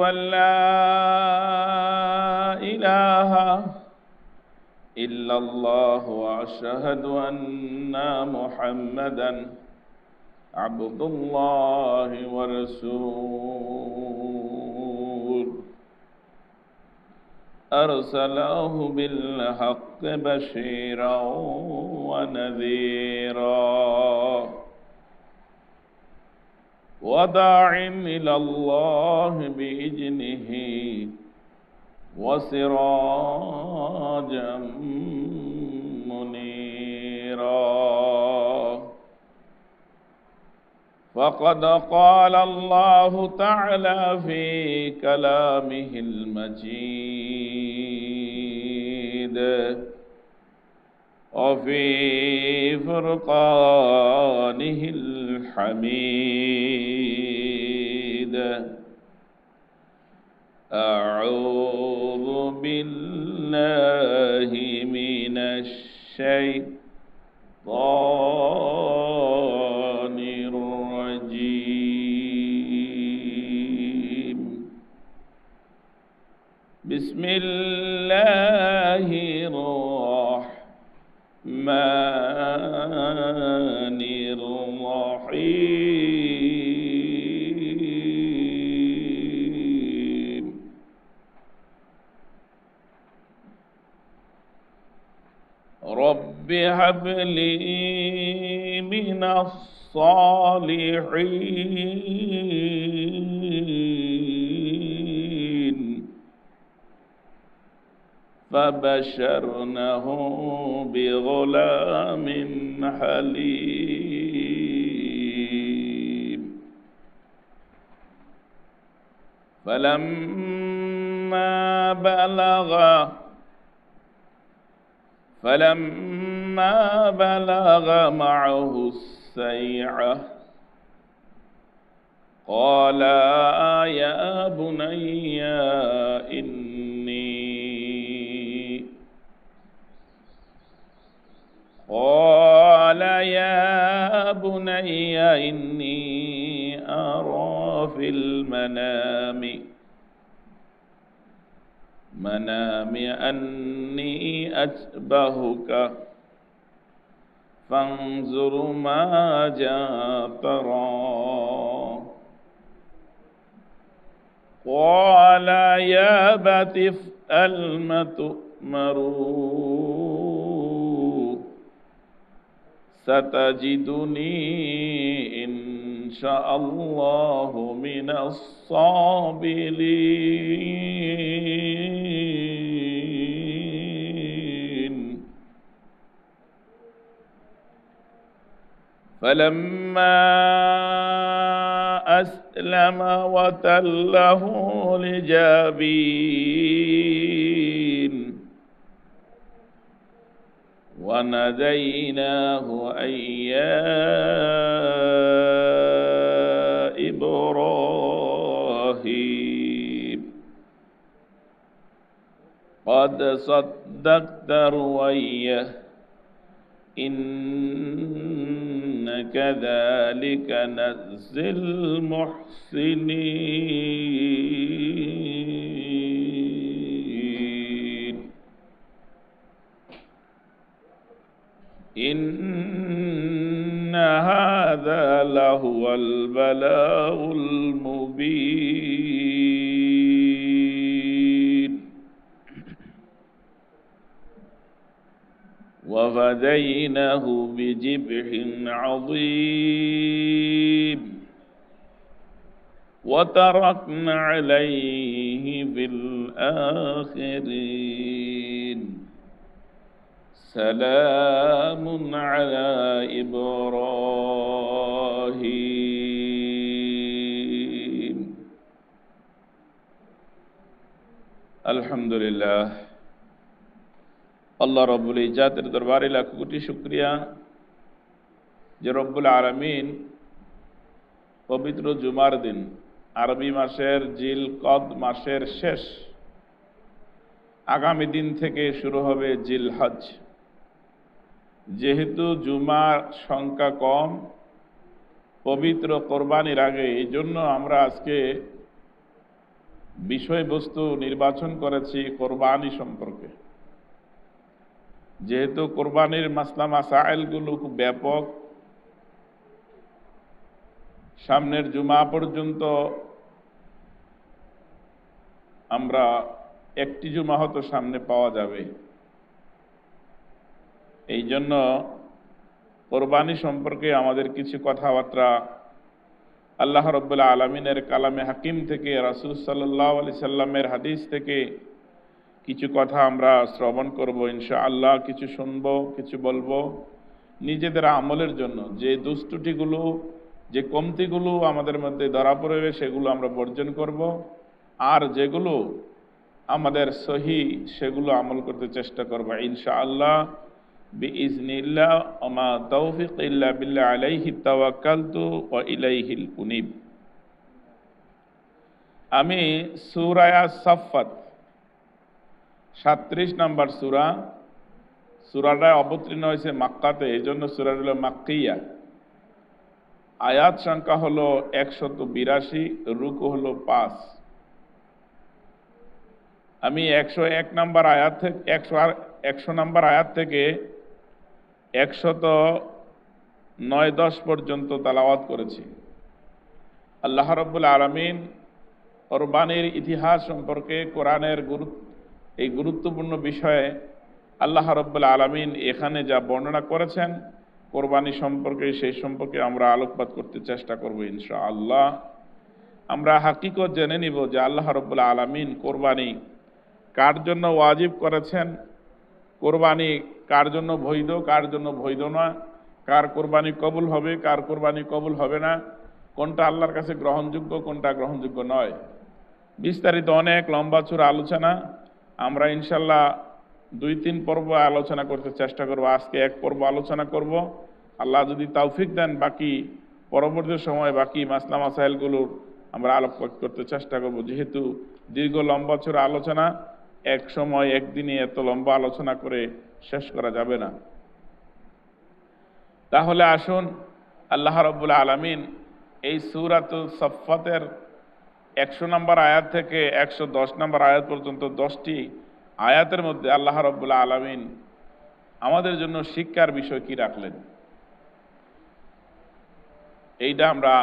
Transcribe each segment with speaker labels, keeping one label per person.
Speaker 1: أن لا إله إلا الله وأشهد أن محمدا عبد الله ورسوله أرسله بالحق بشيرا ونذيرا وداعٍ إلى الله بإذنه وسراجا منيرا فقد قال الله تعالى في كلامه المجيد وفي فرقانه الحميد أعوذ بالله من الشيطان الرجيم بسم الله الرحمن الرحيم رب هب لي من الصالحين فبشرناه بغلام حليم فلما بلغ معه السعي قال يا بني إني أرى في المنام أني أشبهك فانظر ماذا ترى قال يا أبت افعل ما تؤمر ستجدني إن شاء الله من الصابرين فلما أسلم وتله للجبين وناديناه أن يا إبراهيم قد صدقت رؤيا إن كذلك نجزي المحسنين إن هذا لهو البلاء المبين وفديناه بذبح عظيم وتركنا عليه في الآخرين سلام على إبراهيم الحمد لله আল্লাহ রব্বুল ইজ্জাতের দরবারে লাখ কোটি শুকরিয়া যে রব্বুল আলামিন পবিত্র জুমার দিন আরবি মাসের জিলকদ মাসের শেষ আগামী দিন থেকে শুরু হবে জিলহজ। যেহেতু জুমার সংখ্যা কম পবিত্র কোরবানির আগে, এই জন্য আমরা আজকে বিষয়বস্তু নির্বাচন করেছি কোরবানি সম্পর্কে। যেহেতু কোরবানির মাসলা মাসাইলগুলো খুব ব্যাপক, সামনের জুমা পর্যন্ত আমরা একটি জুমা হয়তো সামনে পাওয়া যাবে। এই জন্য কোরবানি সম্পর্কে আমাদের কিছু কথাবার্তা আল্লাহ রাব্বুল আলামিনের কালামে হাকিম থেকে, রাসূল সাল্লাল্লাহু আলাইহি সাল্লামের হাদিস থেকে কিছু কথা আমরা শ্রবণ করব ইনশাআল্লাহ। কিছু শুনবো, কিছু বলবো নিজেদের আমলের জন্য। যে দুষ্টুটিগুলো, যে কমতিগুলো আমাদের মধ্যে ধরা পড়বে সেগুলো আমরা বর্জন করব, আর যেগুলো আমাদের সহি সেগুলো আমল করতে চেষ্টা করব ইনশাআল্লাহ বিইজনিল্লাহ। ওমা তৌফিক ইল্লা বিল্লাহ, আলাইহি তাওয়াক্কালতু ওয়া ইলাইহিল উনীব। আমি সূরা সাফফাত 37 নম্বর সূরাটা অবতীর্ণ হয়েছে মক্কাতে, এই জন্য সূরাটা হলো মাক্কিয়া। আয়াত সংখ্যা হলো 182, রুকু হলো 5। আমি 101 নম্বর আয়াত থেকে 100 নম্বর আয়াত থেকে 109-10 পর্যন্ত তেলাওয়াত করেছি। আল্লাহ রাব্বুল আলামিন কোরবানির ইতিহাস সম্পর্কে, কোরআনের এই গুরুত্বপূর্ণ বিষয়ে আল্লাহ রাব্বুল আলামিন এখানে যা বর্ণনা করেছেন কোরবানি সম্পর্কে, সেই সম্পর্কে আমরা আলোকপাত করতে চেষ্টা করব ইনশাআল্লাহ। আমরা হাকিকত জেনে নিব যে আল্লাহ রাব্বুল আলামিন কোরবানি কার জন্য ওয়াজিব করেছেন, কোরবানি কার জন্য বৈধ, কার জন্য বৈধ না, কার কোরবানি কবুল হবে, কার কোরবানি কবুল হবে না, কোনটা আল্লাহর কাছে গ্রহণযোগ্য, কোনটা গ্রহণযোগ্য নয়। বিস্তারিত অনেক লম্বা চূড়া আলোচনা আমরা ইনশাল্লাহ 2-3 পর্ব আলোচনা করতে চেষ্টা করব। আজকে এক পর্ব আলোচনা করব, আল্লাহ যদি তৌফিক দেন বাকি পরবর্তী সময় বাকি মাসলা মাসাইলগুলোর আমরা আলোকপাত করতে চেষ্টা করব। যেহেতু দীর্ঘ লম্বা চূড়া আলোচনা, এক সময় একদিনে এত লম্বা আলোচনা করে শেষ করা যাবে না। তাহলে আসুন আল্লাহ রাব্বুল আলামিন এই সূরাতুল সাফফাতের 100 নম্বর আয়াত থেকে 110 নম্বর আয়াত পর্যন্ত 10টি আয়াতের মধ্যে আল্লাহ রাব্বুল আলামিন আমাদের জন্য শিক্ষার বিষয় কি রাখলেন এইটা আমরা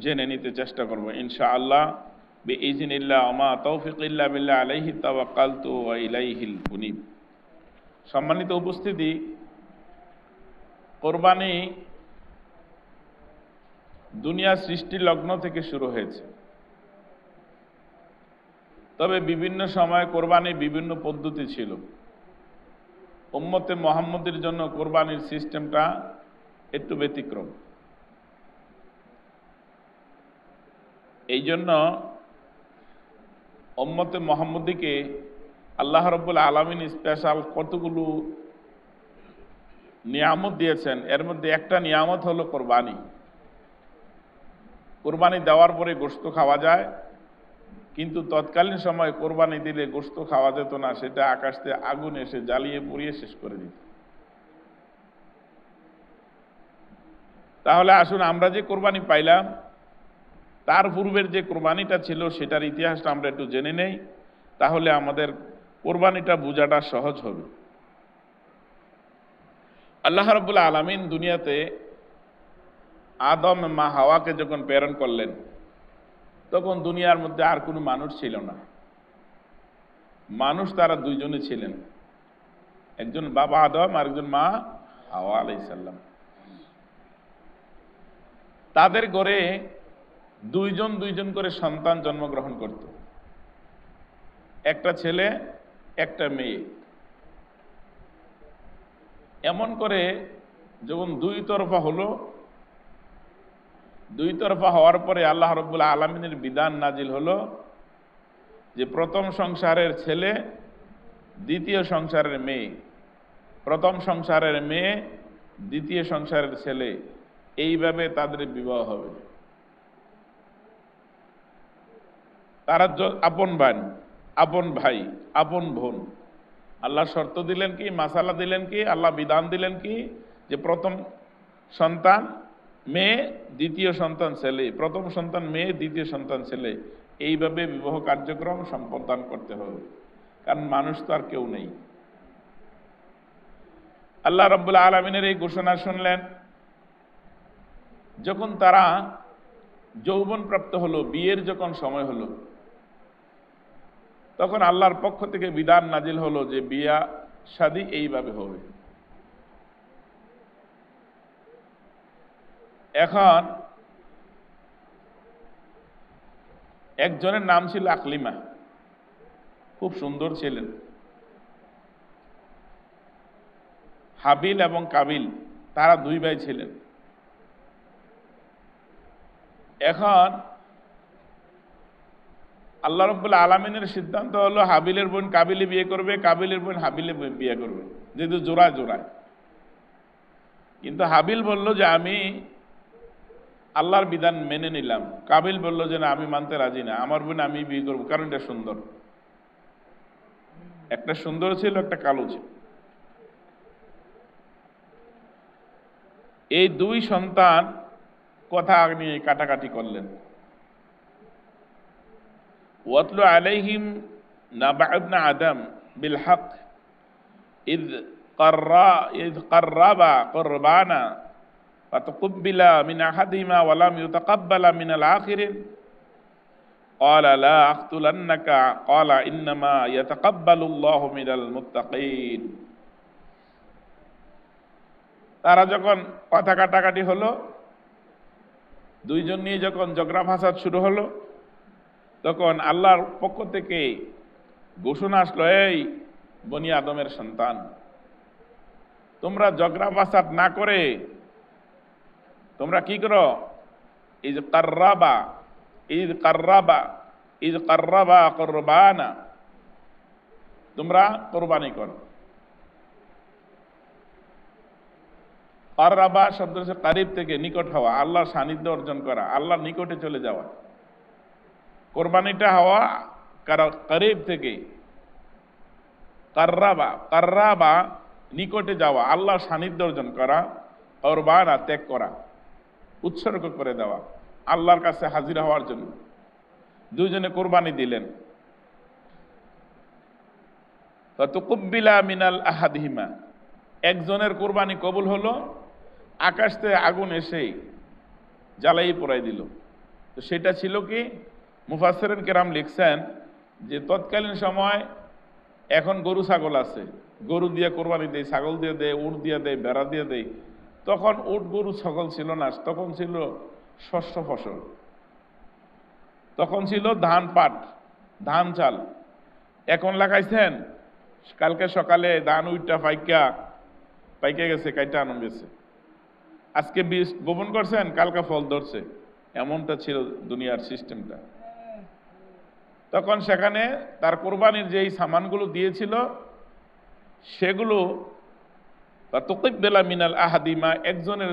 Speaker 1: জেনে নিতে চেষ্টা করব ইনশাআল্লাহ বিইজনিল্লাহ। ওমা তৌফিক ইল্লা বিল্লাহ, আলাইহি তাওয়াক্কালতু ওয়া ইলাইহিল উনীব। সম্মানিত উপস্থিতি, কোরবানি দুনিয়া সৃষ্টির লগ্ন থেকে শুরু হয়েছে। তবে বিভিন্ন সময় কোরবানি বিভিন্ন পদ্ধতি ছিল। উম্মতে মুহাম্মদের জন্য কোরবানির সিস্টেমটা একটু ব্যতিক্রম। এই জন্য উম্মতে মুহাম্মদীকে আল্লাহ রাব্বুল আলামিন স্পেশাল কতগুলো নিয়ামত দিয়েছেন। এর মধ্যে একটা নিয়ামত হলো কোরবানি। কোরবানি দেওয়ার পরে গোশত খাওয়া যায়, কিন্তু তৎকালীন সময় কোরবানি দিলে গোশত খাওয়া যেত না, সেটা আকাশ থেকে আগুন এসে জ্বালিয়ে পুড়িয়ে শেষ করে দিত। তাহলে আসুন আমরা যে কোরবানি পাইলাম তার পূর্বের যে কোরবানিটা ছিল সেটার ইতিহাসটা আমরা একটু জেনে নেই, তাহলে আমাদের কোরবানিটা বোঝাটা সহজ হবে। আল্লাহ রাব্বুল আলামিন দুনিয়াতে আদম মা হাওয়াকে যখন প্রেরণ করলেন তখন দুনিয়ার মধ্যে আর কোনো মানুষ ছিল না। মানুষ তারা দুইজনই ছিলেন, একজন বাবা আদম আর একজন মা হাওয়া আলাইহিস সালাম। তাদের ঘরে দুইজন দুইজন করে সন্তান জন্মগ্রহণ করত, একটা ছেলে একটা মেয়ে। এমন করে যখন দুই তরফা হলো, দুই তরফা হওয়ার পরে আল্লাহ রাব্বুল আলামিনের বিধান নাজিল হলো যে প্রথম সংসারের ছেলে, দ্বিতীয় সংসারের মেয়ে, প্রথম সংসারের মেয়ে, দ্বিতীয় সংসারের ছেলে, এইভাবে তাদের বিবাহ হবে। তারা আপন বোন, আপন ভাই, আপন বোন। আল্লাহ শর্ত দিলেন কি, মাসালা দিলেন কি, আল্লাহ বিধান দিলেন কি, যে প্রথম সন্তান মেয়ে, দ্বিতীয় সন্তান ছেলে, প্রথম সন্তান মেয়ে, দ্বিতীয় সন্তান ছেলে, এইভাবে বিবাহ কার্যক্রম সম্পাদন করতে হবে, কারণ মানুষ তো আর কেউ নেই। আল্লাহ রাব্বুল আলামিনের এই ঘোষণা শুনলেন যখন তারা যৌবন প্রাপ্ত হলো, বিয়ের যখন সময় হলো, তখন আল্লাহর পক্ষ থেকে বিধান নাজিল হলো যে বিয়া শাদী এইভাবে হবে। এখন একজনের নাম ছিল আকলিমা, খুব সুন্দর ছিলেন। হাবিল এবং কাবিল তারা দুই ভাই ছিলেন। এখন আল্লাহ রাব্বুল আলামিনের সিদ্ধান্ত হলো হাবিলের বোন কাবিলে বিয়ে করবে, কাবিলের বোন হাবিলে বিয়ে করবে, যেহেতু জোড়ায় জোড়ায়। কিন্তু হাবিল বলল যে আমি আল্লাহর বিধান মেনে নিলাম। কাবিল বলল যে না, আমি মানতে রাজি না, আমার বোন আমি বিয়ে করবো, কারণ এটা সুন্দর। একটা সুন্দর ছিল, একটা কালো ছিল। এই দুই সন্তান কথা নিয়ে কাটাকাটি করলেন। ওয়াতলু আলাইহিম নাবা ইবনে আদম বিল হক ইয قربا قربانا فتقبل من أحدهما ولم يتقبل من الآخر قال لا أقتلنك قال إنما يتقبل الله من المتقين। তারা যখন কথা কাটাকাটি হলো, দুইজন নিয়ে যখন ঝগড়া ফাসাদ শুরু হলো, তখন আল্লাহর পক্ষ থেকে ঘোষণা আসলো, এই বনি আদমের সন্তান, তোমরা ঝগড়া ফাসাদ না করে তোমরা কি করো, ইয কাররাবা কুরবানা, তোমরা কুরবানি করো। কাররাবা শব্দ হচ্ছে কারিব থেকে, নিকট হওয়া, আল্লাহর সান্নিধ্য অর্জন করা, আল্লাহর নিকটে চলে যাওয়া। কোরবানিটা হওয়া কারিব থেকে। কাররাবা নিকটে যাওয়া, আল্লাহর সান্নিধ্য অর্জন করা। কুরবানা ত্যাগ করা, উৎসর্গ করে দেওয়া, আল্লাহর কাছে হাজির হওয়ার জন্য। দুইজনে কোরবানি দিলেন। ফাতুকুব্বিলা মিনাল আহাদিহিমা, একজনের কোরবানি কবুল হলো, আকাশ থেকে আগুন এসে জ্বালাই পোড়াই দিল। তো সেটা ছিল কি, মুফাসসিরিন কেরাম লিখছেন যে তৎকালীন সময় এখন গরু ছাগল আছে, গরু দিয়ে কোরবানি দেয়, ছাগল দিয়ে দেয়, উট দিয়ে দেয়, বেড়া দিয়ে দেয়। তখন উট গরু ছাগল ছিল না, তখন ছিল শস্য ফসল, তখন ছিল ধান পাট, ধান চাল। এখন লাগাইছেন, কালকে সকালে ধান উইটা পাইকা গেছে, কাইটা আনন্দ গেছে। আজকে বীজ বপন করছেন, কালকে ফল ধরছে। এমনটা ছিল দুনিয়ার সিস্টেমটা। তখন সেখানে তার কোরবানির যেই সামানগুলো দিয়েছিল সেগুলো তুকিব্বালা মিনাল আহাদিমা, একজনের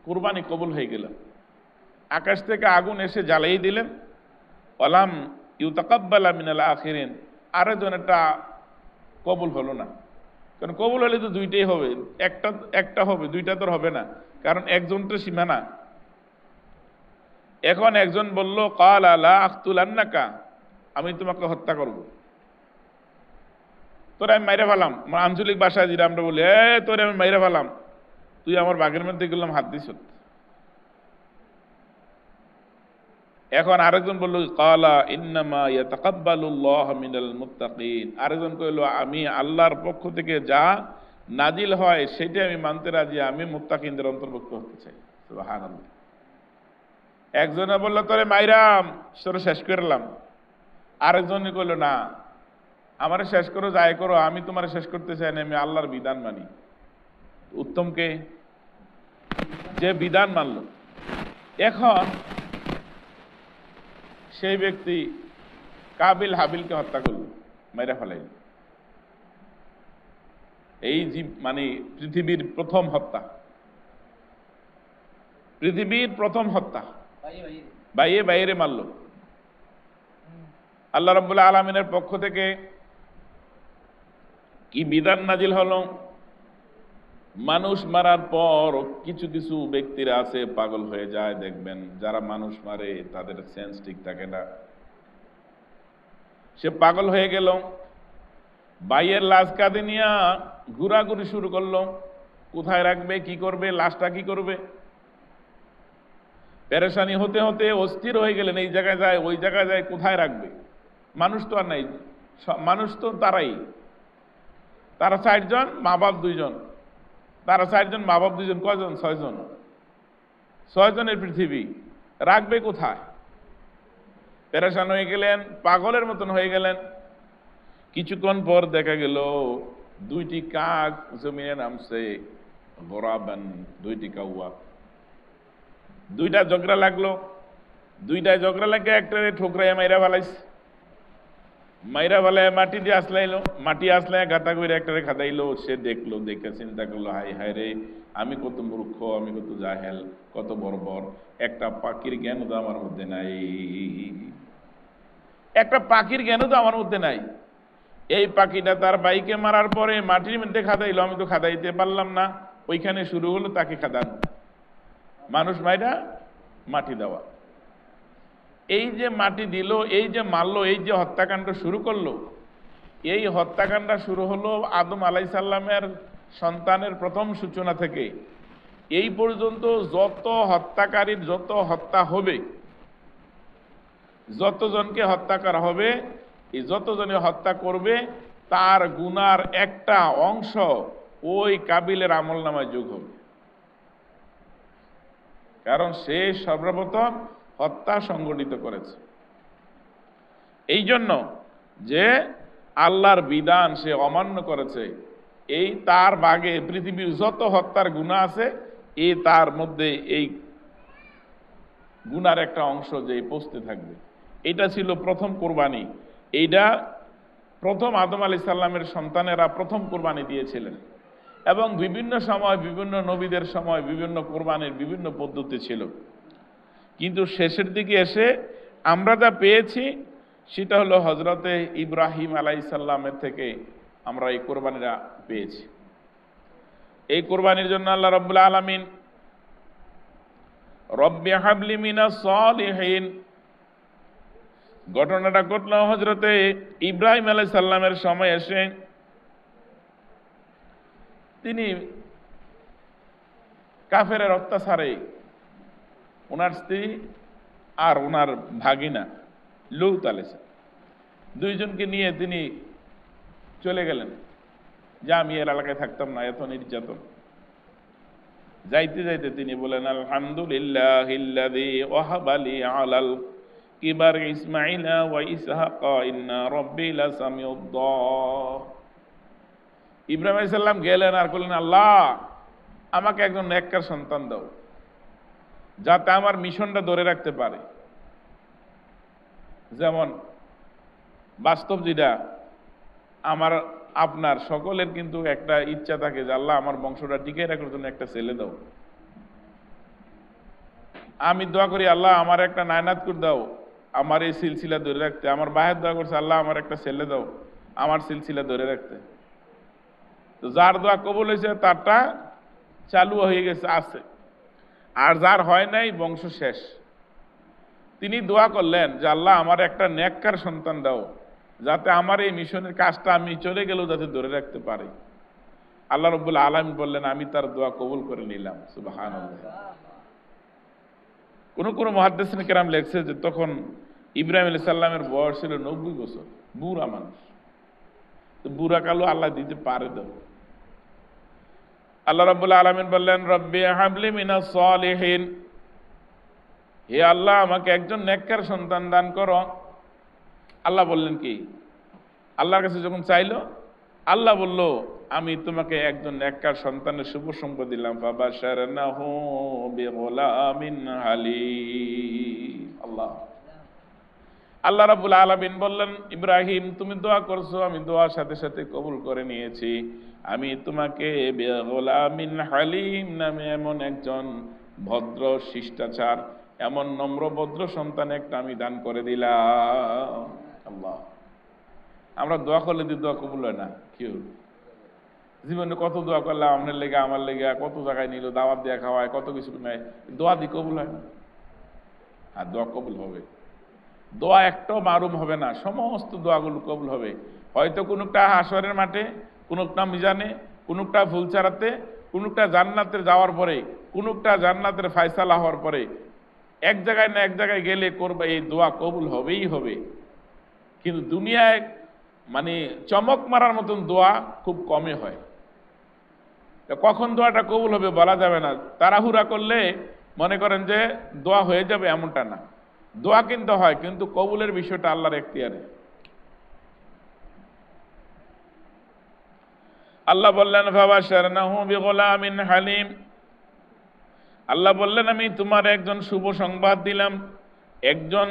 Speaker 1: কোরবানি কবুল হয়ে গেল, আকাশ থেকে আগুন এসে জ্বালিয়ে দিলেন। ওয়ালাম ইউতাকাব্বালা মিনাল আখিরিন, আরেকজনেরটা কবুল হলো না। কারণ কবুল হলে তো দুইটাই হবে, একটা হবে, দুইটা তো হবে না, কারণ একজন তো সীমানা। এখন একজন বলল, ক্বালা লা আখতুলান্নাকা, আমি তোমাকে হত্যা করব, তোরে আমি মাইরা ফেলাম। আঞ্চলিক ভাষায় যেটা আমরা বলি, তোরে আমি মাইরা ফেলাম, তুই আমার বাঘের মধ্যে গেলাম হাত দিস। এখন আরেকজন বলল, ক্বালা ইন্নামা ইয়াতাকাব্বালুল্লাহু মিনাল মুত্তাকিন, আরেকজন কইল, আমি আল্লাহর পক্ষ থেকে যা নাজিল হয় সেটা আমি মানতে রাজি, আমি মুত্তাকিনদের অন্তর্ভুক্ত হতে চাই। সুবহানাল্লাহ। একজনে বলল, তোরে মাইরাম, তোরে শেষ করলাম। আরেকজনে কইল, না, আমারে শেষ করো, যাই করো, আমি তোমারে শেষ করতে চাই না, আমি আল্লাহর বিধান মানি। উত্তম কে? যে বিধান মানল। এখন সেই ব্যক্তি কাবিল হাবিলকে হত্যা করল, মেরে ফেলাইল। এই মানে পৃথিবীর প্রথম হত্যা, পৃথিবীর প্রথম হত্যা, বাইরে বাইরে মারল। আল্লাহ রাব্বুল আলামিনের পক্ষ থেকে কি বিধান নাজিল হলো, মানুষ মারার পর কিছু কিছু ব্যক্তিরা আছে পাগল হয়ে যায়। দেখবেন যারা মানুষ মারে তাদের সেন্স ঠিক থাকে না, সে পাগল হয়ে গেল, ভাইয়ের লাশ কাঁধে নিয়ে ঘোরাঘুরি শুরু করলো, কোথায় রাখবে, কি করবে, লাশটা কি করবে। পেরেশানি হতে হতে অস্থির হয়ে গেলেন, এই জায়গায় যায় ওই জায়গায় যায়, কোথায় রাখবে, মানুষ তো আর নাই, মানুষ তো তারা 4 জন, মা বাপ 2 জন, তারা 4 জন, মা বাপ 2 জন, কয়জন, 6 জন, 6 জনের পৃথিবী, রাখবে কোথায়। পেরেশান হয়ে গেলেন, পাগলের মতন হয়ে গেলেন। কিছুক্ষণ পর দেখা গেল 2টি কাক জমিনে নামছে, গোরাবান, 2টি কাউয়া, 2টা ঝগড়া লাগলো, 2টায় ঝগড়া লাগে একটারে ঠোকরাইয়া মাইরা ফেলাইছে, মাইরা ফেলায় মাটি দিয়ে আসলাইলো, মাটি আসলায় গাতা করে একটারে খাদাইলো। সে দেখলো, দেখে চিন্তা করলো, হাই হাই রে, আমি কত মূর্খ, আমি কত জাহেল, কত বর্বর, একটা পাখির জ্ঞানও তো আমার মধ্যে নাই, একটা পাখির জ্ঞানও তো আমার মধ্যে নাই। এই পাখিটা তার ভাইকে মারার পরে মাটির মধ্যে খাদাইলো, আমি তো খাদাইতে পারলাম না, ওইখানে শুরু হলো তাকে খাদানো, মানুষ মাইরা মাটি দেওয়া। এই যে মাটি দিল, এই যে মারলো, এই যে হত্যাকাণ্ড শুরু করলো, এই হত্যাকাণ্ড শুরু হলো আদম আলাইসাল্লামের সন্তানের প্রথম সূচনা থেকে। এই পর্যন্ত যত হত্যাকারীর যত হত্যা হবে, যতজনকে হত্যা করা হবে, এই যতজনে হত্যা করবে তার গুনার একটা অংশ ওই কাবিলের আমলনামায় যোগ হবে, কারণ সে সর্বপ্রথম হত্যা সংগঠিত করেছে। এই জন্য যে আল্লাহর বিধান সে অমান্য করেছে, এই তার ভাগে পৃথিবীর যত হত্যার গুনাহ আছে, এই তার মধ্যে এই গুনার একটা অংশ যে পৌঁছতে থাকবে। এটা ছিল প্রথম কোরবানি। এইটা প্রথম আদম আলাইহিস সালামের সন্তানেরা প্রথম কোরবানি দিয়েছিলেন, এবং বিভিন্ন সময় বিভিন্ন নবীদের সময় বিভিন্ন কোরবানির বিভিন্ন পদ্ধতি ছিল, কিন্তু শেষের দিকে এসে আমরা যা পেয়েছি সেটা হলো হযরতে ইব্রাহিম আলাইহিস সালামের থেকে আমরা এই কোরবানিটা পেয়েছি। এই কোরবানির জন্য আল্লাহ রাব্বুল আলামিন রব্বি হাবলি মিনাস সালিহিন, ঘটনাটা ঘটলো হযরতে ইব্রাহিম আলাইহিস সালামের সময় এসে। তিনি কাফেরের অত্যাচারে ওনার স্ত্রী আর ওনার ভাগিনা লূত আলাইহিস সালাম 2 জনকে নিয়ে তিনি চলে গেলেন, যে আমি এর এলাকায় থাকতাম না, এত নির্যাতন। যাইতে যাইতে তিনি বলেন, আলহামদুলিল্লাহিল্লাযী ওয়াহাবা লি আলাল কিবার ইসমাঈলা ওয়া ইসহাকা ইন্না রাব্বী লাসামিউদ দুআ। ইব্রাহিম আলাইহিস সালাম গেলেন আর বললেন, আল্লাহ আমাকে একজন নেককার সন্তান দাও, যাতে আমার মিশনটা ধরে রাখতে পারে। যেমন বাস্তব যেটা আমার আপনার সকলের কিন্তু একটা ইচ্ছা থাকে যে আল্লাহ আমার বংশটা টিকে রাখার জন্য একটা ছেলে দাও। আমি দোয়া করি, আল্লাহ আমার একটা নায়নাতকুর দাও, আমার এই সিলসিলা ধরে রাখতে। আমার বাহের দোয়া করছে, আল্লাহ আমার একটা ছেলে দাও, আমার সিলসিলা ধরে রাখতে। তো যার দোয়া কবুল হয়েছে তারটা চালু হয়ে গেছে, আছে। আর যার হয় নাই, বংশ শেষ। তিনি দোয়া করলেন যে আল্লাহ আমার একটা নেককার সন্তান দাও, যাতে আমার এই মিশনের কাজটা আমি চলে গেলেও যাতে ধরে রাখতে পারি। আল্লাহ রাব্বুল আলামিন বললেন, আমি তার দোয়া কবুল করে নিলাম। সুবহানাল্লাহ। কোন কোন মুহাদ্দিসিন কেরাম লেখছে যে তখন ইব্রাহিম আলাইহিস সালামের বয়স ছিল 90 বছর, বুড়া মানুষ। তো বুড়া কালো আল্লাহ দিতে পারে দাও। আল্লাহ রাব্বুল আলামিন বললেন, রব্বি হাবলি মিনাস সালিহিন, হে আল্লাহ আমাকে একজন নেককার সন্তান দান করো। আল্লাহ বললেন কি, আল্লাহর কাছে যখন চাইলো, আল্লাহ বলল, আমি তোমাকে একজন নেককার সন্তানের শুভ সংবাদ দিলাম। ফাবাশারনাহু বিগুলামিন হালিম। আল্লাহ রাব্বুল আলামিন বললেন, ইব্রাহিম তুমি দোয়া করছো, আমি দোয়ার সাথে সাথে কবুল করে নিয়েছি। আমি তোমাকে বিগুলামিন হালিম নামে এমন একজন ভদ্র শিষ্টাচার, এমন নম্র ভদ্র সন্তান একটা আমি দান করে দিলাম। আল্লাহ, আমরা দোয়া করলে দিয়ে দোয়া কবুল হয় না? কেউ জীবনে কত দোয়া করলাম, আপনার লেগে আমার লেগে, কত জায়গায় নিল, দাওয়াত দেওয়া খাওয়ায়, কত কিছু নেয়, দোয়া দিয়ে কবুল হয় না। আর দোয়া কবুল হবে, দোয়া একটাও মারুম হবে না, সমস্ত দোয়াগুলো কবুল হবে। হয়তো কোনোটা হাসরের মাঠে, কোনোটা মিজানে, কোনোটা ফুলচারাতে, কোনোটা জান্নাতে যাওয়ার পরে, কোনোটা জান্নাতের ফায়সালা হওয়ার পরে, এক জায়গায় না এক জায়গায় গেলে করবে এই দোয়া কবুল হবেই হবে। কিন্তু দুনিয়ায় মানে চমক মারার মতন দোয়া খুব কমই হয়। কখন দোয়াটা কবুল হবে বলা যাবে না। তাড়াহুড়া করলে মনে করেন যে দোয়া হয়ে যাবে এমনটা না, দোয়া কিন্তু হয়, কিন্তু কবুলের বিষয়টা আল্লাহর এখতিয়ারে। আল্লাহ বললেন ফাবাশশারনাহু বিগুলামিন হালিম, আল্লাহ বললেন আমি তোমার একজন শুভ সংবাদ দিলাম, একজন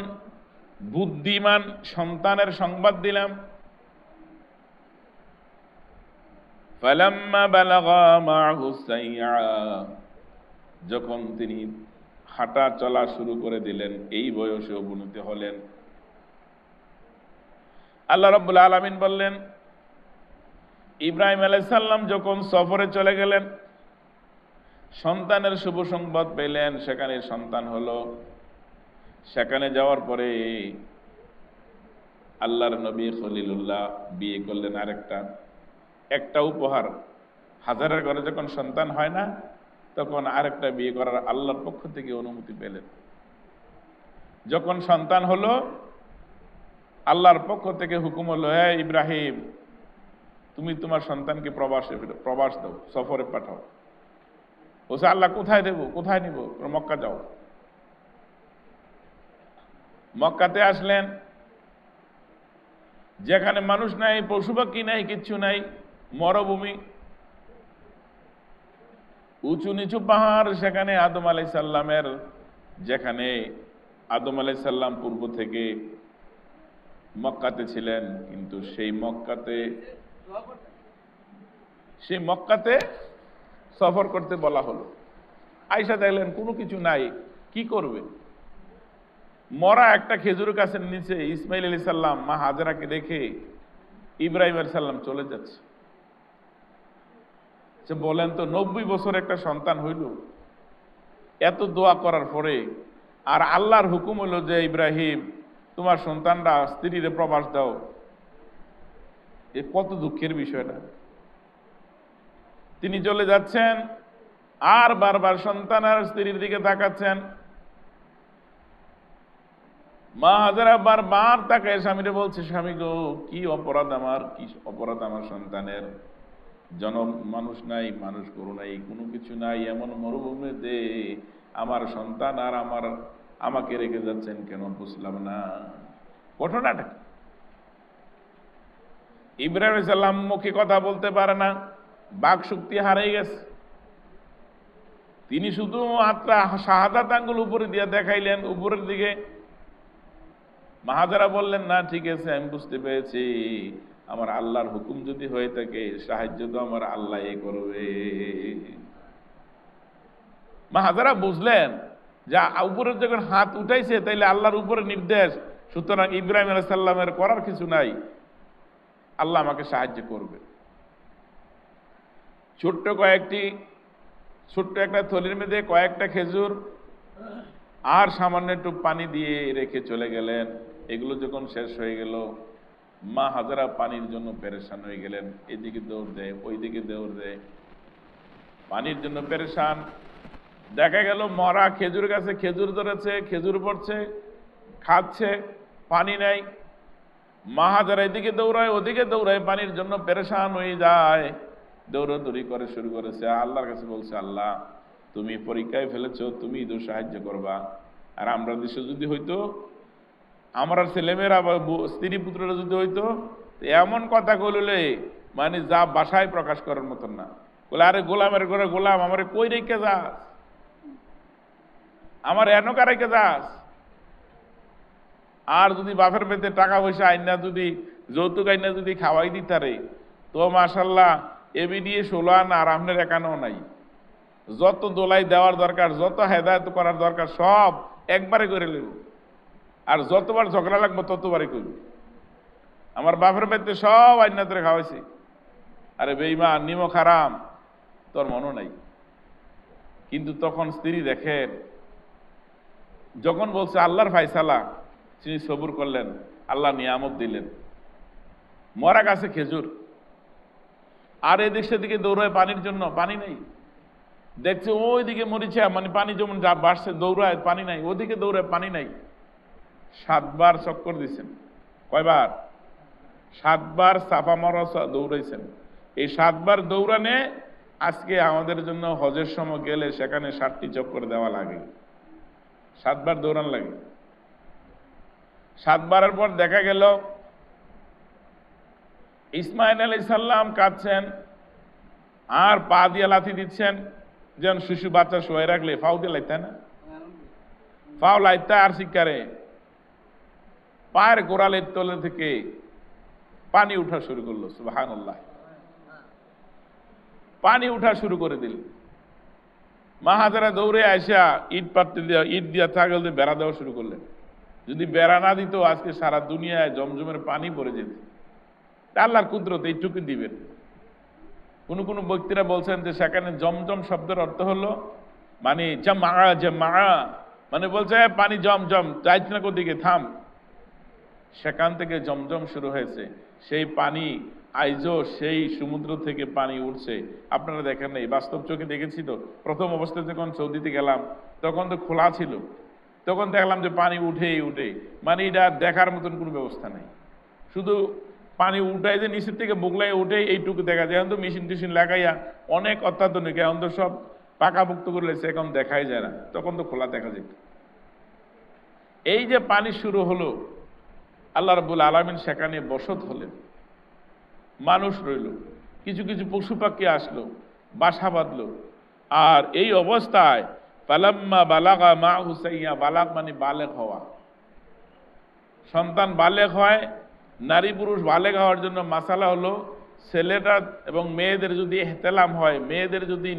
Speaker 1: বুদ্ধিমান সন্তানের সংবাদ দিলাম। ফালাম্মা বালাগা মাআহু সাইয়্যা, যখন তিনি হাঁটা চলা শুরু করে দিলেন, এই বয়সে উপনীত হলেন, আল্লাহ রাব্বুল আলামিন বললেন ইব্রাহিম আলাইহিস সালাম যখন সফরে চলে গেলেন, সন্তানের শুভ সংবাদ পেলেন, সেখানে সন্তান হলো। সেখানে যাওয়ার পরে আল্লাহর নবী খলিলুল্লাহ বিয়ে করলেন আরেকটা। একটা উপহার, হাজারের ঘরে যখন সন্তান হয় না, তখন আরেকটা বিয়ে করার আল্লাহর পক্ষ থেকে অনুমতি পেলেন। যখন সন্তান হলো, আল্লাহর পক্ষ থেকে হুকুম হলো, হে ইব্রাহিম, তুমি তোমার সন্তানকে প্রবাস দাও, সফরে পাঠাও। বলছে আল্লাহ কোথায় দেব, কোথায় নিব? মক্কা যাও। মক্কাতে আসলেন, যেখানে মানুষ নাই, পশু পাখি নাই, কিচ্ছু নাই, মরুভূমি, উঁচু নিচু পাহাড়। সেখানে আদম আলাইহিস সালামের, যেখানে আদম আলাইহিস সালাম পূর্ব থেকে মক্কাতে ছিলেন, কিন্তু সেই মক্কাতে সফর করতে বলা হলো। আয়েশা দেখলেন কোনো কিছু নাই, কি করবে? মরা একটা খেজুর গাছের নিচে ইসমাইল আলাইহিস সালাম মা হাজেরাকে রেখে ইব্রাহিম আলাইহিস সালাম চলে যাচ্ছে। সে বলেন তো 90 বছর একটা সন্তান হইল, এত দোয়া করার পরে, আর আল্লাহর হুকুম হলো যে ইব্রাহিম তোমার সন্তানরা স্ত্রীরে প্রবাস দাও। এ কত দুঃখের বিষয়টা। তিনি চলে যাচ্ছেন, আর বারবার সন্তান আর স্ত্রীর দিকে তাকাচ্ছেন। মা হাজেরা বারবার তাকায় স্বামীরে বলছে, স্বামী গো, কি অপরাধ আমার, কি অপরাধ আমার সন্তানের? জনম মানুষ নাই, মানুষ গরু নাই, কোনো কিছু নাই, এমন মরুভূমিতে আমার সন্তান আর আমাকে রেখে যাচ্ছেন কেন, বুঝলাম না ঘটনাটা। ইব্রাহিম আলাইহিস সালাম মুখে কথা বলতে পারে না, বাক শক্তি হারিয়ে গেছে। তিনি শুধু শাহাদাত আঙ্গুল উপরে দিয়ে দেখাইলেন উপরের দিকে। মা হাজেরা বললেন, না ঠিক আছে, আমি বুঝতে পেরেছি, আমার আল্লাহর হুকুম যদি হয়ে থাকে, সাহায্য তো আমার আল্লাহ করবে। মা হাজেরা বুঝলেন যে উপরের যখন হাত উঠাইছে, তাইলে আল্লাহর উপরে নির্দেশ, সুতরাং ইব্রাহিম আলাইহিস সালামের করার কিছু নাই, আল্লাহ আমাকে সাহায্য করবে। ছোট্ট একটা থলির মধ্যে কয়েকটা খেজুর আর সামান্য একটু পানি দিয়ে রেখে চলে গেলেন। এগুলো যখন শেষ হয়ে গেল, মা হাজেরা পানির জন্য পেরেশান হয়ে গেলেন, এদিকে দৌড় দেয়, ওইদিকে দৌড় দেয়, পানির জন্য পেরেশান। দেখা গেল মরা খেজুর গাছে খেজুর ধরেছে, খেজুর পড়ছে, খাচ্ছে, পানি নাই। মা হাজেরা এদিকে দৌড়ায়, ওদিকে দৌড়ায়, পানির জন্য পেরেশান হয়ে যায়, দৌড়াদৌড়ি করে শুরু করেছে। আল্লাহর কাছে বলছে, আল্লাহ তুমি পরীক্ষায় ফেলেছো, তুমি তো সাহায্য করবা। আর আমরা দেশে যদি হইতো, আমার ছেলেমেয়েরা বা স্ত্রী পুত্ররা যদি হইতো, এমন কথা বললে মানে যা বাসায় প্রকাশ করার মতন না। বলে, আরে গোলামের ঘরে গোলাম, আমারে কই রেখে যাস, আমার এনকা রেখে যাস। আর যদি বাপের পেতে টাকা পয়সা আইনা, যদি যৌতুক আইনা যদি খাওয়াই দিতারে, তো মাশাল্লাহ এবি দিয়ে 16 আনা আর আপনার একানো নাই। যত দোলাই দেওয়ার দরকার, যত হেদায়ত করার দরকার, সব একবারে করে নেব। আর যতবার ঝগড়া লাগবো ততবারই করবি। আমার বাপের বাড়িতে সব আইনা ধরে খাওয়াইছি। আরে বেঈমান, নিমক হারাম, তোর মনও নাই। কিন্তু তখন স্ত্রী দেখেন, যখন বলছে আল্লাহর ফায়সালা, তিনি সবুর করলেন, আল্লাহ নিয়ামত দিলেন। মরা গাছে খেজুর, আর এদিক সেদিকে দৌড়ায় পানির জন্য, পানি নেই। দেখছে ওইদিকে মরিচা, মানে পানি যেমন যা বাড়ছে, দৌড়ায় পানি নাই, ওদিকে দৌড়ায় পানি নাই। 7 বার চক্কর দিচ্ছেন। কয়বার? 7 বার সাফা মারওয়া দৌড়াইছেন। এই 7 বার দৌড়ানে আজকে আমাদের জন্য হজের সময় গেলে সেখানে 7টি চক্কর দেওয়া লাগে, 7 বার দৌড়ান লাগে। 7 বারের পর দেখা গেল ইসমাইল আলাইহিস সালাম কাঁদছেন আর পা দিয়ে লাথি দিচ্ছেন, যেন শিশু বাচ্চা শোয়ে রাখলে ফাউ দিয়ে লাইতে না, ফাউ লাইতে আর শিকারে পায়ের গোড়ালের তলে থেকে পানি উঠা শুরু করলো। সুবহানাল্লাহ, পানি উঠা শুরু করে দিল। মা হাজারা দৌড়ে আইসা ইট পাত্র দিয়া, ইট দিয়া ছাগল দিয়ে বেড়া দেওয়া শুরু করলেন। যদি বেড়া না দিত আজকে সারা দুনিয়ায় জমজমের পানি পড়ে যেত। আল্লাহর কুদরত এইটুকু দিবেন। কোন কোন ব্যক্তিরা বলছেন যে সেখানে জমজম শব্দের অর্থ হলো মানে জামা, মানে বলছে পানি জমজম, যাইছ না কোদিকে, থাম। সেখান থেকে জমজম শুরু হয়েছে। সেই পানি আইজও সেই সমুদ্র থেকে পানি উঠছে। আপনারা দেখেন নাই, বাস্তব চোখে দেখেছি তো। প্রথম অবস্থায় যখন সৌদিতে গেলাম তখন তো খোলা ছিল, তখন দেখলাম যে পানি উঠেই উঠে, মানে এটা দেখার মতন কোনো ব্যবস্থা নেই। শুধু পানি উঠাই যে নিচের থেকে বুকলাই উঠে এইটুকু দেখা যায়। এখন তো মেশিন টেশিন লাগাইয়া অনেক অত্যাধুনিক, এখন তো সব পাকাপুক্ত করে লেছে, এখন দেখাই যায় না, তখন তো খোলা দেখা যেত। এই যে পানি শুরু হলো, আল্লাহ রাব্বুল আলামিন সেখানে বসত হলেন, মানুষ রইল, কিছু কিছু পশু পাখি আসলো, বাসা বাঁধলো। আর এই অবস্থায় ফালাম্মা বালাগা মা হুসাইয়া, বালাগ মানে বালেগ হওয়া, সন্তান বালেগ হয়। নারী পুরুষ বালেগ হওয়ার জন্য মাসালা হলো ছেলেটা এবং মেয়েদের যদি ইহতিলাম হয়, মেয়েদের যদি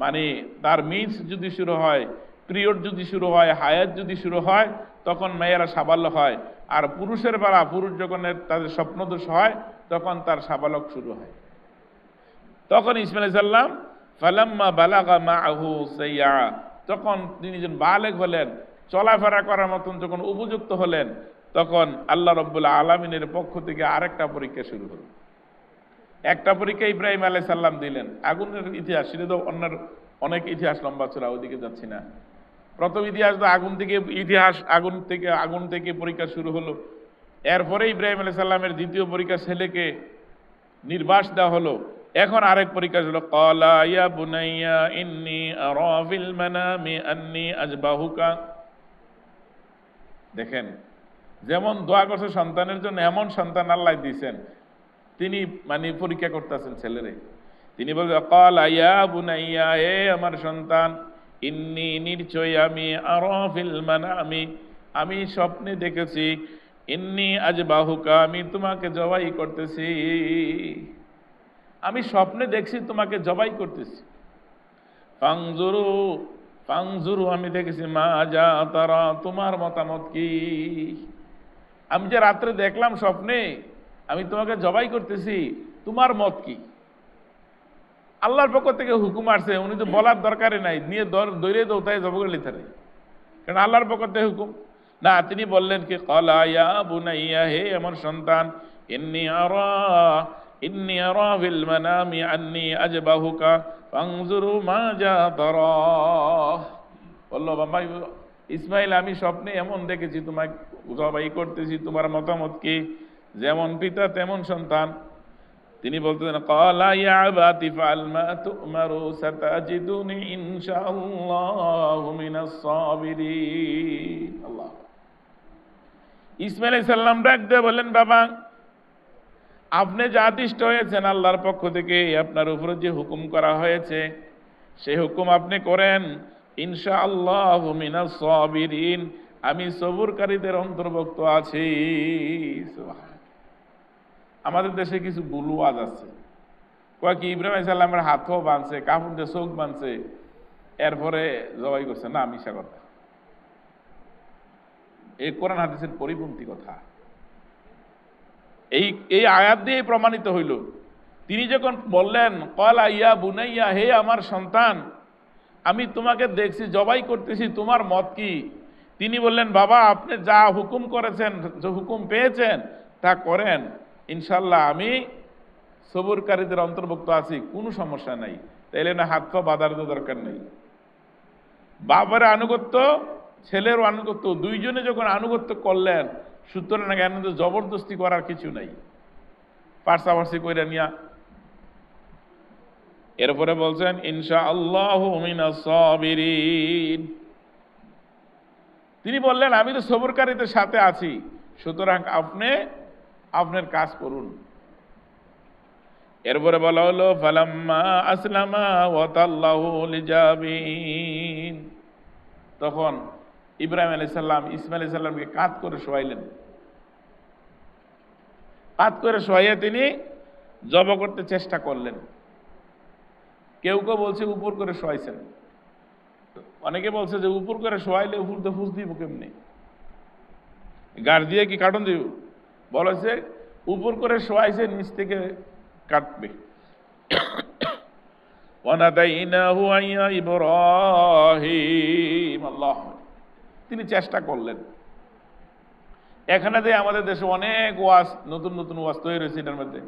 Speaker 1: মানে তার মিন্স যদি শুরু হয়, পিরিয়ড যদি শুরু হয়, হায়াত যদি শুরু হয়, তখন মেয়েরা সাবাল্য হয়। আর পুরুষের বেলা, পুরুষ যখন তাদের স্বপ্নদোষ হয় তখন তার সাবালক শুরু হয়। তখন ইসমাইল আলাইহিস সালাম ফালাম্মা বালাগা মাআহু সাইয়া, তখন তিনি যখন বালেগ হলেন, চলাফেরা করার মতন যখন উপযুক্ত হলেন, তখন আল্লাহ রাব্বুল আলামিনের পক্ষ থেকে আরেকটা পরীক্ষা শুরু হলো। একটা পরীক্ষা ইব্রাহিম আলাইহিস সালাম দিলেন। আগুনের ইতিহাস, সেটা তো অন্যের অনেক ইতিহাস লম্বা চড়া, ওইদিকে যাচ্ছি না। প্রথম ইতিহাস তো আগুন থেকে, ইতিহাস আগুন থেকে পরীক্ষা শুরু হলো। এরপরে ইব্রাহিম আলাইহিস সালামের দ্বিতীয় পরীক্ষা, ছেলেকে নির্বাস দেওয়া হলো। এখন আরেক পরীক্ষা হলো ক্বালা ইয়া বুনাইয়া ইন্নী আরা ফিল মানামি আন্নী আযবাহুকা। দেখেন, যেমন দোয়া করছে সন্তানের জন্য, এমন সন্তান আল্লাহ দিয়েছেন। তিনি মানে পরীক্ষা করতেছেন ছেলেরে। তিনি বলছেন ক্বালা ইয়া বুনাইয়া, হে আমার সন্তান, ইন্নী নিশ্চয় আমি আরা ফিল মানামি, আমি স্বপ্নে দেখেছি, ইন্নী আযবাহুকা, আমি তোমাকে জবাই করতেছি। আমি স্বপ্নে দেখছি তোমাকে জবাই করতেছি। ফাংজুরু, আমি দেখেছি, মা যা তারা, তোমার মতামত কি? আমি যে রাত্রে দেখলাম স্বপ্নে আমি তোমাকে জবাই করতেছি, তোমার মত কি? আল্লাহর পক্ষ থেকে হুকুম আসছে, উনি তো বলার দরকারই নাই, নিয়ে দৌড়ে দৌড়ায় জব করে লিতে, কারণ আল্লাহর পক্ষ থেকে হুকুম না। তিনি বললেন কি ক্বালা ইয়া বুনাইয়া, হে আমার সন্তান, ইন্নী আরা ফিল মানামি আন্নী আযবাহুকা ফানজুরু মাযা তারা। বলল, বাবা ইসমাইল, আমি স্বপ্নে এমন দেখেছি তোমাকে জবাই করতেছি, তোমার মতামত কি? যেমন পিতা তেমন সন্তান। তিনি বলতেন ক্বালা ইয়া আবাতি ফাআল মা তু'মারু সাতাজিদুনি ইনশাআল্লাহু মিনাস সাবিরিন। আল্লাহ। ইসমাইল আলাইহিস সালাম ডাক দিয়ে বললেন, বাবা আপনি যে আদিষ্ট হয়েছেন আল্লাহর পক্ষ থেকে, আপনার উপরে যে হুকুম করা হয়েছে সেই হুকুম আপনি করেন। ইনশাআল্লাহু মিনাস সাবিরিন, আমি সবুরকারীদের অন্তর্ভুক্ত আছি। আমাদের দেশে কিছু বুলুয়াজ আছে, কয় কি ইব্রাহিম আলাইহিস সালামের হাতও বাঁধছে, কাপড় দিয়ে চোখ বাঁধছে, এরপরে জবাই করছে। না, মিশা কথা। এই কোরআন হাদিসের পরিপন্থী কথা। এই আয়াত দিয়ে প্রমাণিত হইল। তিনি যখন বললেন ক্বালা ইয়া বুনাইয়া, হে আমার সন্তান, আমি তোমাকে দেখছি জবাই করতেছি, তোমার মত কি? তিনি বললেন, বাবা আপনি যা হুকুম করেছেন, যে হুকুম পেয়েছেন তা করেন, ইনশাল্লাহ আমি সবুরকারীদের অন্তর্ভুক্ত আছি, কোনো সমস্যা নাই। তাইলে না হাত পা বাঁধার তো দরকার নেই। বাবার আনুগত্য, ছেলেরও আনুগত্য, দুইজনে যখন আনুগত্য করলেন, সুতরাং কেন জবরদস্তি করার কিছু নাই, পার্সাপার্সি কইরা নিয়া। এরপরে বলছেন ইনশাআল্লাহু মিনাস সাবিরিন, তিনি বললেন আমি তো সবরকারীদের সাথে আছি, সুতরাং আপনি আপনার কাজ করুন। এরপরে বলা হলো ফালাম্মা আসলামা ওয়া তাল্লাহু লিজাবিন, তখন ইব্রাহিম আলাইহিস সালাম ইসমাঈল আলাইহিস সালামকে কাঁধ করে শোয়াইলেন। কাঁধ করে শোয়াইয়া তিনি জব করতে চেষ্টা করলেন। কেউ কেউ বলছে উপর করে শোয়াইছেন, অনেকে বলছে যে উপর করে শোয়াইলে উপর তো ফুস দিব কেমনি, গাড় দিয়ে কি কাটন দিব, বলেছে উপর করে শোয়াইছে, নিচ থেকে কাটবে। ওয়ানাদাইনাহু আইয়া ইব্রাহিম, আল্লাহ, তিনি চেষ্টা করলেন। এখানে যে আমাদের দেশে অনেক ওয়াজ, নতুন নতুন ওয়াজ তৈরি হয়েছে, এটার মধ্যে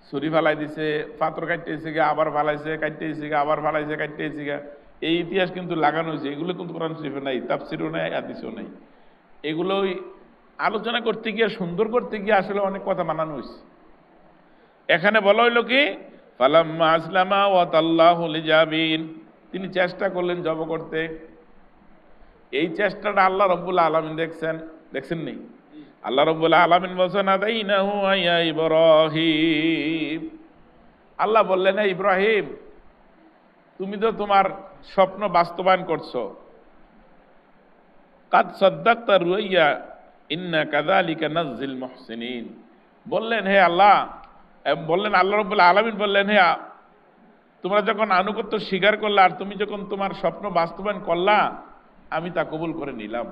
Speaker 1: ছুরি ফালাই দিছে, পাত্র কাটতেছে গা, আবার ফালাইছে, কাটতেছে গা, আবার ফালাইছে, কাটতেছে গা, এই ইতিহাস কিন্তু লাগানো হয়েছে। এগুলো কিন্তু কোরআন শরীফে নাই, তাফসীরেও নাই, হাদিসেও নাই। এগুলোই আলোচনা করতে গিয়ে, সুন্দর করতে গিয়ে আসলে অনেক কথা বানানো হয়েছে। এখানে বলা হইল কি ফালাম্মা আসলামা ওয়া তাল্লাহু লিজাবিন, তিনি চেষ্টা করলেন জব করতে। এই চেষ্টাটা আল্লাহ রাব্বুল আলামিন দেখছেন নি? আল্লাহ রাব্বুল আলামিন বলছেন আদাইনাহু ইয়া ইব্রাহিম, আল্লাহ বললেন হে ইব্রাহিম, তুমি তো তোমার স্বপ্ন বাস্তবায়ন করছো, কাদ সাদ্দাকতা রুইয়া ইন্না কাযালিকা নাযিল মুহসিনিন, বললেন হে আল্লাহ, বললেন আল্লাহ রাব্বুল আলামিন বললেন, হে তোমরা যখন আনুগত্য স্বীকার করলা আর তুমি যখন তোমার স্বপ্ন বাস্তবায়ন করলা, আমি তা কবুল করে নিলাম।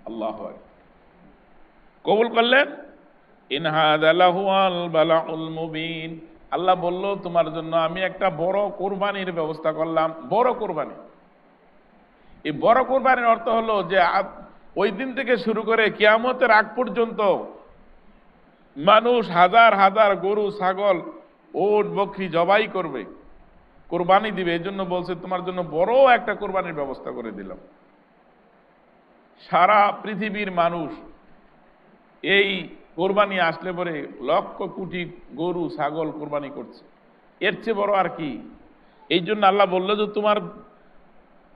Speaker 1: আল্লাহ কবুল করলেন। ইন হাযা লাহুল বালাউল মুবিন, আল্লাহ বলল তোমার জন্য আমি একটা বড় কুরবানির ব্যবস্থা করলাম। বড় কুরবানি, এই বড় কুরবানির অর্থ হলো যে ওই দিন থেকে শুরু করে কিয়ামতের আগ পর্যন্ত মানুষ হাজার হাজার গরু, ছাগল, ওট, বকরি জবাই করবে, কোরবানি দিবে। এই জন্য বলছে তোমার জন্য বড় একটা কোরবানির ব্যবস্থা করে দিলাম। সারা পৃথিবীর মানুষ এই কোরবানি আসলে পরে লক্ষ কোটি গরু, ছাগল কোরবানি করছে, এর চেয়ে বড় আর কি? এই জন্য আল্লাহ বললো যে তোমার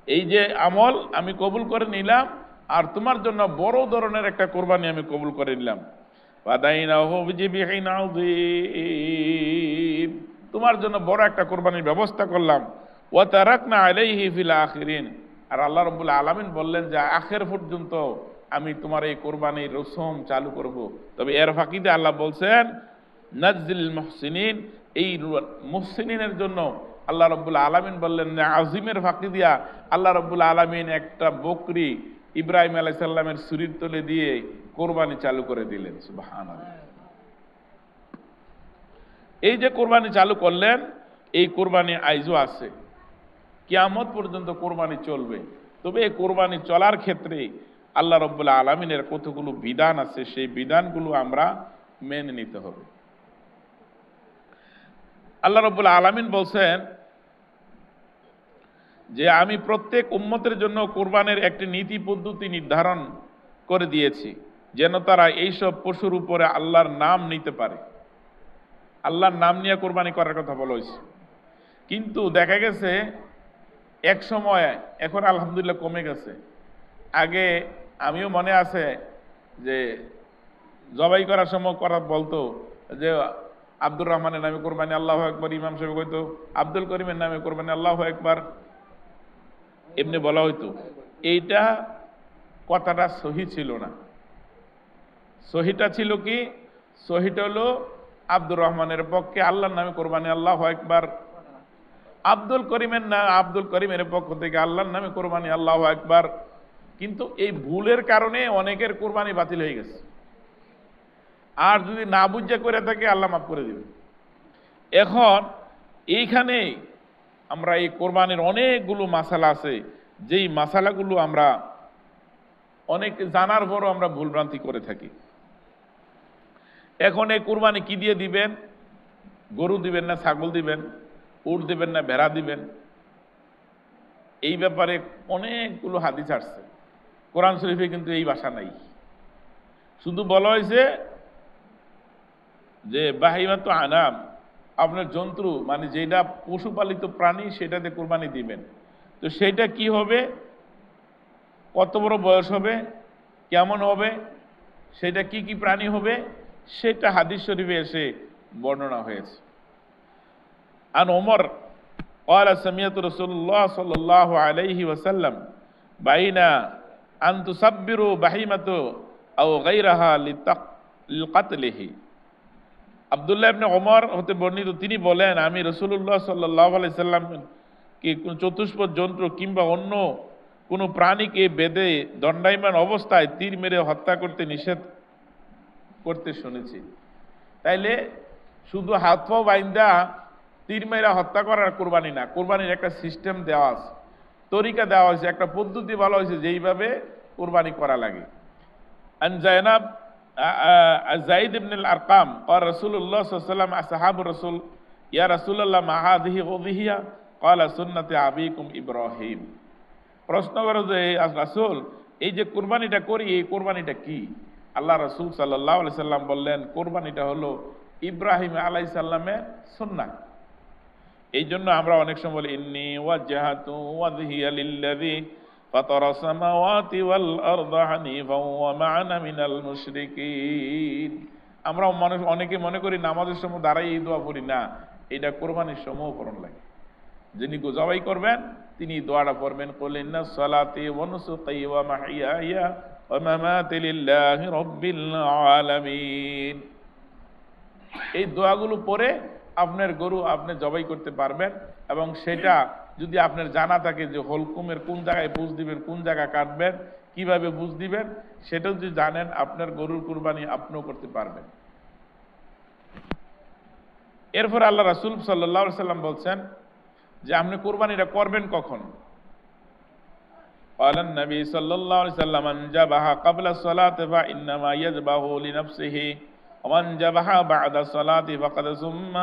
Speaker 1: এই যে আমল আমি কবুল করে নিলাম, আর তোমার জন্য বড় ধরনের একটা কোরবানি আমি কবুল করে নিলাম। তোমার জন্য বড় একটা কোরবানির ব্যবস্থা করলাম। ওয়া তারাকনা আলাইহি ফিল আখিরিন, আর আল্লাহ রাব্বুল আলামিন বললেন যে আখের পর্যন্ত আমি তোমার এই কোরবানির রসম চালু করব। তবে এর ফাঁকিতে আল্লাহ বলছেন নাজিল মুহসিনিন, এই মুহসিনিনের জন্য আল্লাহ রাব্বুল আলামিন বললেন না, আজিমের ফাঁকি দিয়া আল্লাহ রাব্বুল আলামিন একটা বকরি ইব্রাহিম আলাইহিস সালামের ছুরির তলে দিয়ে কোরবানি চালু করে দিলেন। সুবহানাল্লাহ। এই যে কোরবানি চালু করলেন, এই কোরবানি আইজও আছে, কিয়ামত পর্যন্ত কোরবানি চলবে। তবে এই কোরবানি চলার ক্ষেত্রে আল্লাহ রাব্বুল আলামিনের কতগুলো বিধান আছে, সেই বিধানগুলো আমরা মেনে নিতে হবে। আল্লাহ রাব্বুল আলামিন বলছেন যে আমি প্রত্যেক উম্মতের জন্য কোরবানির একটি নীতি পদ্ধতি নির্ধারণ করে দিয়েছি, যেন তারা এইসব পশুর উপরে আল্লাহর নাম নিতে পারে। আল্লাহর নাম নিয়ে কোরবানি করার কথা বলা হয়েছে। কিন্তু দেখা গেছে এক সময়, এখন আলহামদুলিল্লাহ কমে গেছে। আগে আমিও মনে আছে যে জবাই করার সময় করা বলতো যে আব্দুর রহমানের নামে কোরবানি আল্লাহু আকবার, ইমাম সাহেব কইতো আব্দুল করিমের নামে কোরবানি আল্লাহু আকবার, এমনি বলা হইতো। এইটা কথাটা সহি ছিল না। সহিটা ছিল কি? সহিটা হলো আব্দুর রহমানের পক্ষে আল্লাহর নামে কোরবানি আল্লাহু আকবার, আব্দুল করিমের পক্ষ থেকে আল্লাহর নামে কোরবানি আল্লাহু আকবার। কিন্তু এই ভুলের কারণে অনেকের কোরবানি বাতিল হয়ে গেছে। আর যদি না বুঝে করে থাকে আল্লাহ মাফ করে দিবে। এখন এইখানে আমরা এই কোরবানির অনেকগুলো মাসালা আছে, যেই মাসালাগুলো আমরা অনেক জানার পরও আমরা ভুলভ্রান্তি করে থাকি। এখন এই কুরবানি কি দিয়ে দিবেন? গরু দিবেন না ছাগল দিবেন, উট দিবেন না ভেড়া দিবেন? এই ব্যাপারে অনেকগুলো হাদিস আসছে, কোরআন শরীফে কিন্তু এই ভাষা নাই। শুধু বলা হয়েছে যে বাহিমাতু আনাম, আপনার জন্তু মানে যেটা পশুপালিত প্রাণী সেটাতে কুরবানি দিবেন। তো সেটা কি হবে, কত বড় বয়স হবে, কেমন হবে, সেটা কি কি প্রাণী হবে, সেটা হাদিস শরীফে এসে বর্ণনা হয়েছে। আন ওমর قال سمعت رسول الله صلى الله عليه وسلم بين أن تصبروا بهيمة أو غيرها لقتله। আব্দুল্লাহ ইবনে ওমর হতে বর্ণিত, তিনি বলেন, আমি রাসূলুল্লাহ সাল্লাল্লাহু আলাইহি সাল্লাম কি চতুষ্পদ জন্তু কিংবা অন্য কোনো প্রাণীকে বেঁধে দণ্ডায়মান অবস্থায় তীর মেরে হত্যা করতে নিষেধ করতে শুনেছি। তাইলে শুধু হাত পা বাইন্দা তীর মেরা হত্যা করার কুরবানি না, কুরবানির একটা সিস্টেম দেওয়া আছে, তরিকা দেওয়া হয়েছে, একটা পদ্ধতি বলা হয়েছে যেইভাবে কুরবানি করা লাগে। আন জায়নাব যায়েদ ইবনে আল আরকাম قال رسول الله صلى الله عليه وسلم اصحاب الرسول يا رسول الله ما هذه اضحيه قال سنه ابيكم ابراهيم। প্রশ্ন করে যে রাসূল, এই যে কুরবানিটা করি এই কুরবানিটা কি? আল্লাহ রাসূল সাল্লাল্লাহু আলাইহি সাল্লাম বললেন, কুরবানিটা হলো ইব্রাহিম আলাইহিস সালামের সুন্নাহ। এই জন্য আমরা অনেক সময় বলি ইন্নী ওয়াজহাতু ওয়াজহিয়া লিল্লাযী ফাতারাস সামাওয়াতি ওয়াল আরদা হানিফাও ওয়া মা আনা মিনাল মুশরিকিন। আমরা মানুষ অনেকে মনে করি নামাজের সময় দাঁড়াই এই দোয়া পড়ি না, এটা কুরবানির সময় পড়ন লাগে। যিনি জবাই করবেন তিনি দোয়াটা পড়বেন, কুল ইন্নাস সালাতি ওয়া নুসুকি ওয়া মাহইয়ায়া ওয়া মামাতি লিল্লাহি রাব্বিল আলামিন। এই দোয়াগুলো পড়ে আপনার গরু আপনি জবাই করতে পারবেন। এবং সেটা যদি আপনার জানা থাকে যে হলকুমের কোন জায়গায় বুঝ দিবেন, কোন জায়গা কাটবেন, কিভাবে বুঝ দিবেন, সেটা যদি জানেন আপনার গরুর কুরবানি আপনিও করতে পারবেন। এরপর আল্লাহ রাসূল সাল্লাল্লাহু আলাইহি সাল্লাম বলছেন যে আপনি কুরবানিটা করবেন কখন? قال النبي صلى الله عليه وسلم من ذبح قبل الصلاة فإنما يذبح لنفسه ومن ذبح بعد الصلاة فقد ثم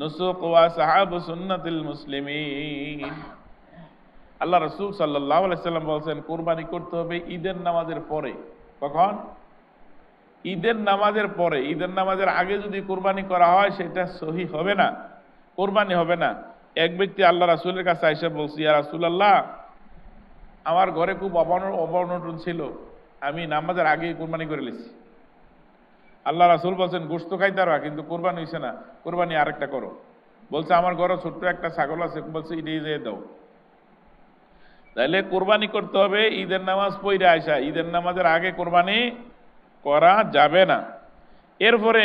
Speaker 1: نسق وأصحاب سنة المسلمين। আল্লাহ রাসূল সাল্লাল্লাহু আলাইহি সাল্লাম বলেন কুরবানি করতে হবে ঈদের নামাজের পরে। কখন? ঈদের নামাজের পরে। ঈদের নামাজের আগে যদি কুরবানি করা হয় সেটা সহি হবে না, কুরবানি হবে না। এক ব্যক্তি আল্লাহ রাসূলের কাছে এসে বলছে, ইয়া রাসূলুল্লাহ, আমার ঘরে খুব অবনটন ছিল, আমি নামাজের আগেই কুরবানি করে নিয়েছি। আল্লাহ রাসূল বলছেন গোশত খাইতে পারবা কিন্তু কুরবানি হইছে না, কুরবানি আরেকটা করো। বলছে আমার ঘরে ছোট্ট একটা ছাগল আছে, বলছে ঈদে দিয়ে দাও। তাহলে কুরবানি করতে হবে ঈদের নামাজ পড়ে আইসা, ঈদের নামাজের আগে কুরবানি করা যাবে না। এরপরে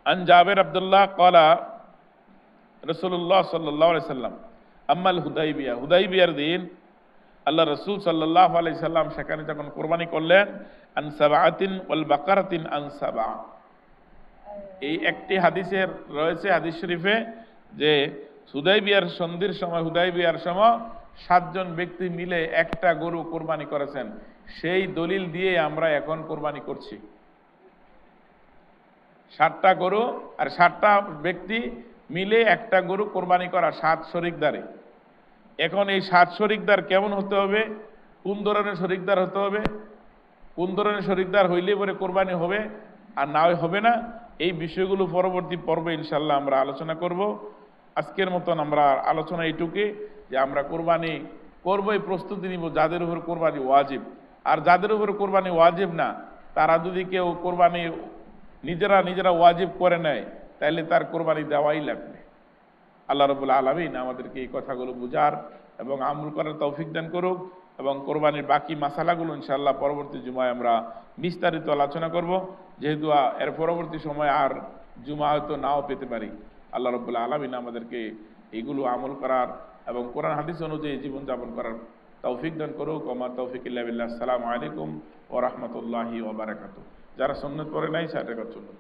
Speaker 1: আন জাবের আব্দুল্লাহ ক্বালা রাসূলুল্লাহ সাল্লাল্লাহু আলাইহি সাল্লাম আম্মাল হুদাইবিয়া, হুদাইবিয়ার দিন আল্লাহ রাসূল সাল্লাল্লাহু আলাইহি সাল্লাম সেখানে যখন কুরবানি করলেন, আন সাবআতিন ওয়াল বাকারাতিন আন সাবআ। এই একটি হাদিসের রয়েছে হাদিস শরীফে যে হুদাইবিয়ার সন্ধির সময়, হুদাইবিয়ার সময় 7 জন ব্যক্তি মিলে একটা গরু কুরবানি করেছেন। সেই দলিল দিয়ে আমরা এখন কুরবানি করছি। 7টা গরু আর 7টা ব্যক্তি মিলে একটা গরু কোরবানি করা, 7 শরিকদারে। এখন এই 7 শরিকদার কেমন হতে হবে, কোন ধরনের শরিকদার হতে হবে, কোন ধরনের শরিকদার হইলে পরে কোরবানি হবে আর না হবে না, এই বিষয়গুলো পরবর্তী পর্বে ইনশাল্লাহ আমরা আলোচনা করব। আজকের মতন আমরা আলোচনা এইটুকুই যে আমরা কোরবানি করবো, এই প্রস্তুতি নিব যাদের উপর কোরবানি ওয়াজিব। আর যাদের উপর কোরবানি ওয়াজিব না, তারা যদি কেউ কোরবানি নিজেরা ওয়াজিব করে নেয় তাহলে তার কোরবানি দেওয়াই লাগবে। আল্লাহ রাব্বুল আলামিন আমাদেরকে এই কথাগুলো বুঝার এবং আমল করার তৌফিক দান করুক। এবং কোরবানির বাকি মাসালাগুলো ইনশাআল্লাহ পরবর্তী জুমায় আমরা বিস্তারিত আলোচনা করব, যেহেতু এর পরবর্তী সময় আর জুমা হয়তো নাও পেতে পারি। আল্লাহ রাব্বুল আলামিন আমাদেরকে এইগুলো আমল করার এবং কোরআন হাদিস অনুযায়ী জীবনযাপন করার তৌফিক দান করুক। ওমা তৌফিক ইল্লা বিল্লাহ। আসসালামু আলাইকুম ওয়া রাহমাতুল্লাহি ওয়া বারাকাতুহু। যারা সুন্নাত পড়ে নাই সেটা সুন্নাত